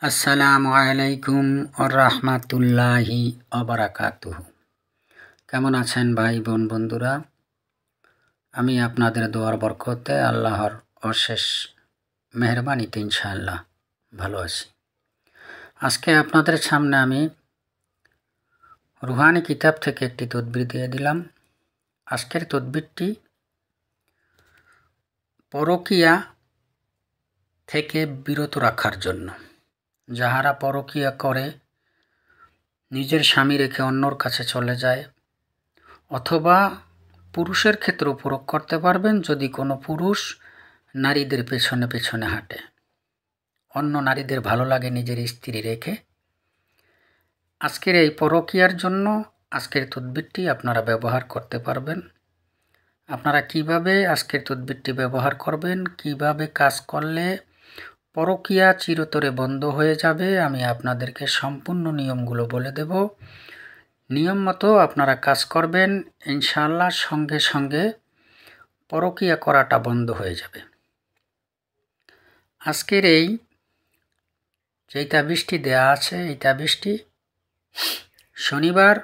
আসসালামু আলাইকুম রাহমাতুল্লাহি ওয়া কেমন আছেন ভাই বোন বন্ধুরা? আমি আপনাদের দোয়ার বরকতে আল্লাহর অশেষ মেহেরবানিতে ইনশাআল্লাহ ভালো আছি। আজকে আপনাদের সামনে আমি রুহানি কিতাব থেকে একটি তদবির দিয়ে দিলাম। আজকের তদবিরটি পরকীয়া থেকে বিরত রাখার জন্য। যাহারা পরকীয়া করে নিজের স্বামী রেখে অন্যর কাছে চলে যায়, অথবা পুরুষের ক্ষেত্রেও প্রয়োগ করতে পারবেন যদি কোনো পুরুষ নারীদের পেছনে পেছনে হাঁটে, অন্য নারীদের ভালো লাগে নিজের স্ত্রী রেখে। আজকের এই পরকীয়ার জন্য আজকের তদবিরটি আপনারা ব্যবহার করতে পারবেন। আপনারা কিভাবে আজকের তদবিরটি ব্যবহার করবেন, কিভাবে কাজ করলে পরকীয়া চিরতরে বন্ধ হয়ে যাবে, আমি আপনাদেরকে সম্পূর্ণ নিয়মগুলো বলে দেব। নিয়ম মতো আপনারা কাজ করবেন, ইনশাআল্লাহ সঙ্গে সঙ্গে পরকীয়া করাটা বন্ধ হয়ে যাবে। আজকের এই যেই তাবিজটি দেয়া আছে, এই তাবিজটি শনিবার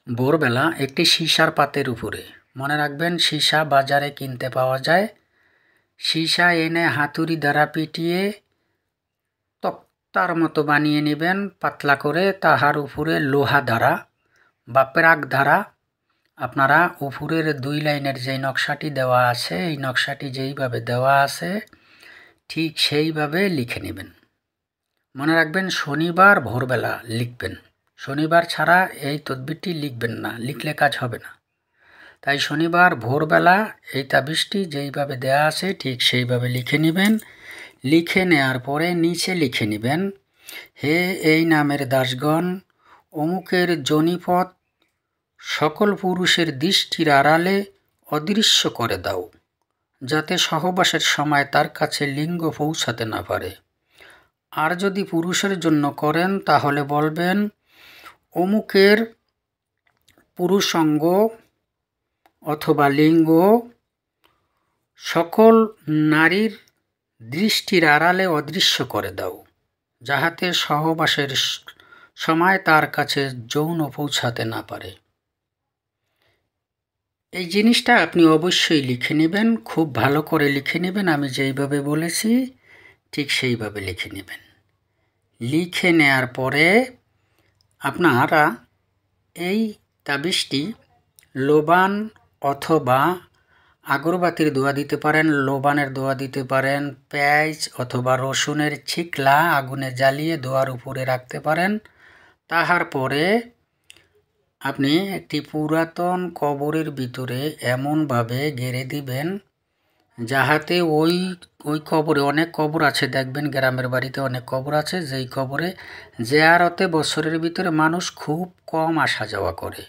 ভোরবেলা একটি সীসার পাতের উপরে, মনে রাখবেন সীসা বাজারে কিনতে পাওয়া যায়, সীসা এনে হাতুড়ি দ্বারা পিটিয়ে তক্তার মতো বানিয়ে নেবেন পাতলা করে। তাহার উপরে লোহা দ্বারা বা প্রাগ দ্বারা আপনারা উপরের 2 লাইনের যেই নকশাটি দেওয়া আছে, এই নকশাটি যেইভাবে দেওয়া আছে ঠিক সেইভাবে লিখে নেবেন। মনে রাখবেন শনিবার ভোরবেলা লিখবেন, শনিবার ছাড়া এই তদবিরটি লিখবেন না, লিখলে কাজ হবে না। তাই শনিবার ভোরবেলা এই তাবিজটি যেইভাবে দেয়া আছে ঠিক সেইভাবে লিখে নেবেন। লিখে নেওয়ার পরে নিচে লিখে নেবেন, হে এই নামের দাসগণ, অমুকের জনিপথ সকল পুরুষের দৃষ্টির আড়ালে অদৃশ্য করে দাও, যাতে সহবাসের সময় তার কাছে লিঙ্গ পৌঁছাতে না পারে। আর যদি পুরুষের জন্য করেন তাহলে বলবেন, অমুকের পুরুষাঙ্গ অথবা লিঙ্গ সকল নারীর দৃষ্টির আড়ালে অদৃশ্য করে দাও, যাহাতে সহবাসের সময় তার কাছে যৌন পৌঁছাতে না পারে। এই জিনিসটা আপনি অবশ্যই লিখে নেবেন, খুব ভালো করে লিখে নেবেন। আমি যেইভাবে বলেছি ঠিক সেইভাবে লিখে নেবেন। লিখে নেয়ার পরে আপনারা এই তাবিজটি লোবান অথবা আগরবাতির দোয়া দিতে পারেন, লোবানের দোয়া দিতে পারেন, পেঁয়াজ অথবা রসুনের ছিকলা আগুনে জ্বালিয়ে দোয়ার উপরে রাখতে পারেন। তাহার পরে আপনি একটি পুরাতন কবরের ভিতরে এমনভাবে গেড়ে দিবেন যাহাতে ওই কবরে, অনেক কবর আছে দেখবেন গ্রামের বাড়িতে অনেক কবর আছে, যেই কবরে জিয়ারতে বছরের ভিতরে মানুষ খুব কম আসা যাওয়া করে,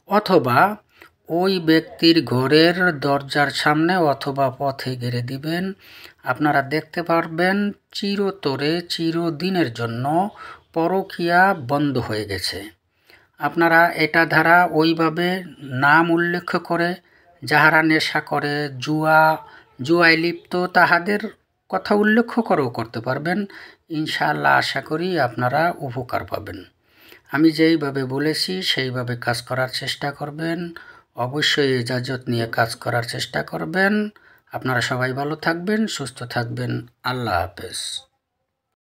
অথবা ওই ব্যক্তির ঘরের দরজার সামনে অথবা পথে গেড়ে দিবেন। আপনারা দেখতে পারবেন চিরতরে চিরদিনের জন্য পরকীয়া বন্ধ হয়ে গেছে। আপনারা এটা দ্বারা ওইভাবে নাম উল্লেখ করে যাহারা নেশা করে, জুয়ায় লিপ্ত, তাহাদের কথা উল্লেখ করেও করতে পারবেন। ইনশাআল্লাহ আশা করি আপনারা উপকার পাবেন। আমি যেইভাবে বলেছি সেইভাবে কাজ করার চেষ্টা করবেন, অবশ্যই ইজাজত নিয়ে কাজ করার চেষ্টা করবেন। আপনারা সবাই ভালো থাকবেন, সুস্থ থাকবেন। আল্লাহ হাফেজ।